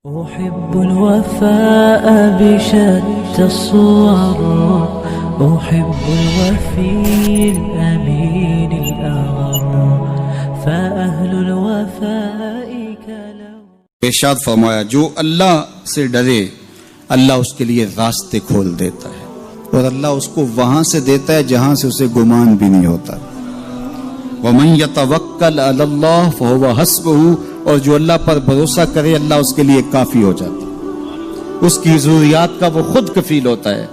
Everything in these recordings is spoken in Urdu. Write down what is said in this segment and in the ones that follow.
أحب الوفاء بشتى الصور، أحب الوفي الأمين الأغر، فأهل الوفاء كلو. ارشاد فرمایا جو اللہ سے ڈرے اللہ اس کے لیے راستے کھول دیتا ہے، اور اللہ اس کو وہاں سے دیتا ہے جہاں سے اسے گمان بھی نہیں ہوتا. وَمَن يَتَوَكَّلْ عَلَى اللَّهِ فَهُوَ حَسْبُهُ، اور جو اللہ پر بھروسہ کرے اللہ اس کے لیے کافی ہو جاتا ہے. اس کی ضروریات کا وہ خود کفیل ہوتا ہے،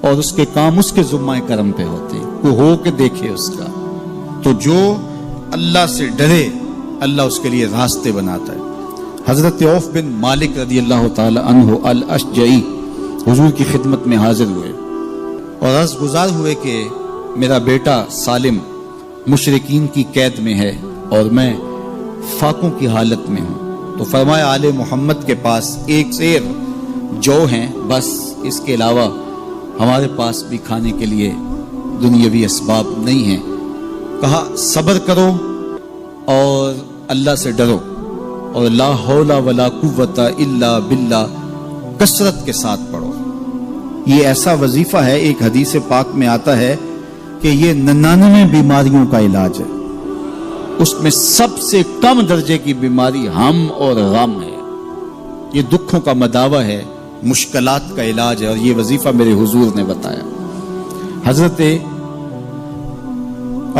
اور اس کے کام اس کے ذمہ کرم پہ ہوتے ہیں، وہ ہو کے دیکھے اس کا. تو جو اللہ سے ڈرے اللہ اس کے لیے راستے بناتا ہے. حضرت عوف بن مالک رضی اللہ تعالی عنہ الاشجعی حضور کی خدمت میں حاضر ہوئے اور عرض گزار ہوئے کہ میرا بیٹا سالم مشرکین کی قید میں ہے اور میں فاقوں کی حالت میں ہوں. تو فرمایا آل محمد کے پاس ایک سیر جو ہیں، بس اس کے علاوہ ہمارے پاس بھی کھانے کے لیے دنیاوی اسباب نہیں ہیں. کہا صبر کرو اور اللہ سے ڈرو، اور لا حول ولا قوت الا باللہ کثرت کے ساتھ پڑھو. یہ ایسا وظیفہ ہے، ایک حدیث پاک میں آتا ہے کہ یہ 99 بیماریوں کا علاج ہے. اس میں سب سے کم درجے کی بیماری ہم اور غم ہے. یہ دکھوں کا مداوع ہے، مشکلات کا علاج ہے، اور یہ وظیفہ میرے حضور نے بتایا. حضرت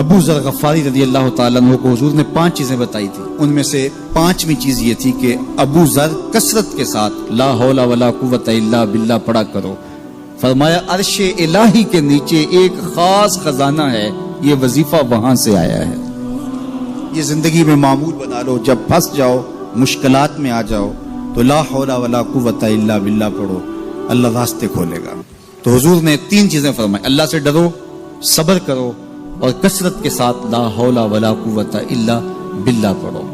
ابو ذر غفاری رضی اللہ تعالیٰ عنہ کو حضور نے 5 چیزیں بتائی تھی. ان میں سے 5ویں چیز یہ تھی کہ ابو ذر کثرت کے ساتھ لا حول ولا قوت الا باللہ پڑھا کرو. فرمایا عرش الہی کے نیچے ایک خاص خزانہ ہے، یہ وظیفہ وہاں سے آیا ہے. یہ زندگی میں معمول بنا لو، جب پھنس جاؤ مشکلات میں آ جاؤ تو لا حول ولا قوت الا باللہ پڑھو، اللہ راستے کھولے گا. تو حضور نے 3 چیزیں فرمائی، اللہ سے ڈرو، صبر کرو، اور کثرت کے ساتھ لا حول ولا قوت الا باللہ پڑھو.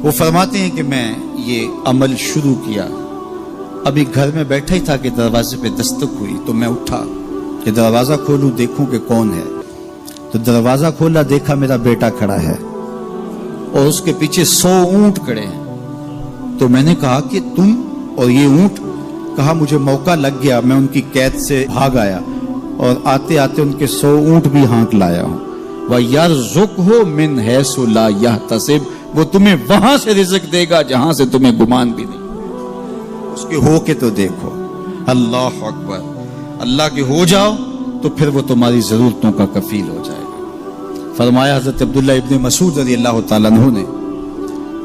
وہ فرماتے ہیں کہ میں یہ عمل شروع کیا، ابھی گھر میں بیٹھا ہی تھا کہ دروازے پہ دستک ہوئی تو میں اٹھا کہ دروازہ کھولوں دیکھوں کہ کون ہے. تو دروازہ کھولا، دیکھا میرا بیٹا کھڑا ہے اور اس کے پیچھے 100 اونٹ کھڑے ہیں. تو میں نے کہا کہ تم اور یہ اونٹ؟ کہا مجھے موقع لگ گیا، میں ان کی قید سے بھاگ آیا اور آتے آتے ان کے 100 اونٹ بھی ہانک لایا ہوں. وَيَرْزُقْهُ مِنْ حَيْثُ لَا يَحْتَسِبُ، وہ تمہیں وہاں سے رزق دے گا جہاں سے تمہیں گمان بھی نہیں. اس کے ہو کے تو دیکھو. اللہ اکبر. اللہ کے ہو جاؤ تو پھر وہ تمہاری ضرورتوں کا کفیل ہو جائے گا. فرمایا حضرت عبداللہ ابن مسعود رضی اللہ تعالیٰ عنہ نے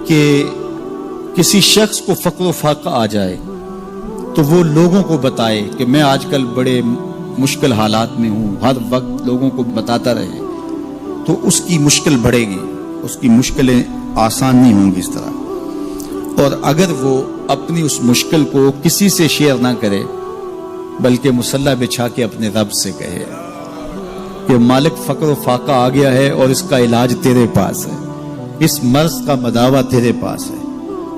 کہ کسی شخص کو فقر و فاقہ آ جائے تو وہ لوگوں کو بتائے کہ میں آج کل بڑے مشکل حالات میں ہوں، ہر وقت لوگوں کو بتاتا رہے تو اس کی مشکل بڑھے گی، اس کی مشکلیں آسان نہیں ہوں گی اس طرح. اور اگر وہ اپنی اس مشکل کو کسی سے شیئر نہ کرے بلکہ مصلی بچھا کے اپنے رب سے کہے کہ مالک فقر و فاقہ آ گیا ہے اور اس کا علاج تیرے پاس ہے، اس مرض کا مداوع تیرے پاس ہے.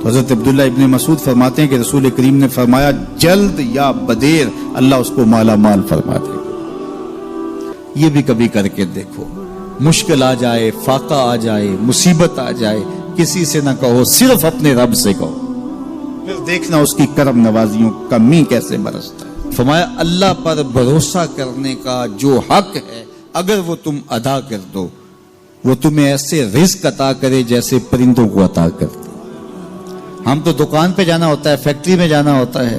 تو حضرت عبداللہ ابن مسعود فرماتے ہیں کہ رسول کریم نے فرمایا جلد یا بدیر اللہ اس کو مالا مال فرما دے. یہ بھی کبھی کر کے دیکھو. مشکل آ جائے، فاقہ آ جائے، مصیبت آ جائے، کسی سے نہ کہو، صرف اپنے رب سے کہو، پھر دیکھنا اس کی کرم نوازیوں کا می کیسے برستا ہے. فرمایا اللہ پر بھروسہ کرنے کا جو حق ہے اگر وہ تم ادا کر دو وہ تمہیں ایسے رزق عطا کرے جیسے پرندوں کو عطا کرتے. ہم تو دکان پہ جانا ہوتا ہے، فیکٹری میں جانا ہوتا ہے،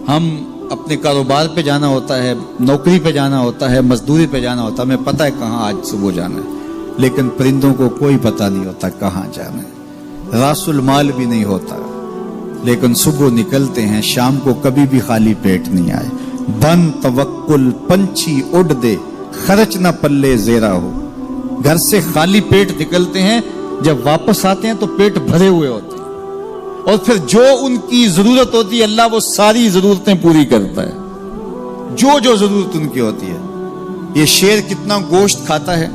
ہم اپنے کاروبار پہ جانا ہوتا ہے، نوکری پہ جانا ہوتا ہے، مزدوری پہ جانا ہوتا ہے، ہمیں پتہ ہے کہاں آج صبح جانا ہے. لیکن پرندوں کو کوئی پتہ نہیں ہوتا کہاں جانا ہے. راس المال بھی نہیں ہوتا لیکن صبح نکلتے ہیں، شام کو کبھی بھی خالی پیٹ نہیں آئے. بن توکل پنچھی اڑ دے، خرچ نہ پلے زیرا ہو. گھر سے خالی پیٹ نکلتے ہیں، جب واپس آتے ہیں تو پیٹ بھرے ہوئے ہوتے ہیں، اور پھر جو ان کی ضرورت ہوتی ہے اللہ وہ ساری ضرورتیں پوری کرتا ہے، جو ضرورت ان کی ہوتی ہے. یہ شیر کتنا گوشت کھاتا ہے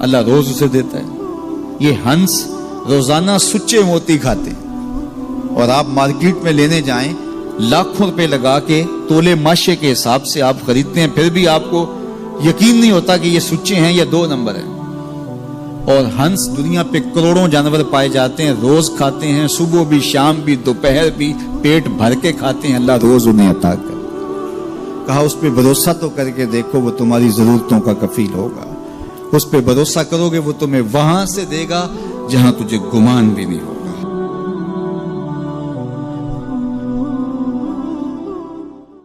اللہ روز اسے دیتا ہے. یہ ہنس روزانہ سچے موتی کھاتے ہیں، اور آپ مارکیٹ میں لینے جائیں لاکھوں روپے لگا کے تولے ماشے کے حساب سے آپ خریدتے ہیں، پھر بھی آپ کو یقین نہیں ہوتا کہ یہ سچے ہیں یا 2 نمبر ہیں. اور ہنس دنیا پہ کروڑوں جانور پائے جاتے ہیں، روز کھاتے ہیں، صبح بھی شام بھی دوپہر بھی پیٹ بھر کے کھاتے ہیں، اللہ روز انہیں عطا کر۔ کہا اس پہ بھروسہ تو کر کے دیکھو، وہ تمہاری ضرورتوں کا کفیل ہوگا، اس پہ بھروسہ کرو گے وہ تمہیں وہاں سے دے گا جہاں تجھے گمان بھی نہیں ہوگا۔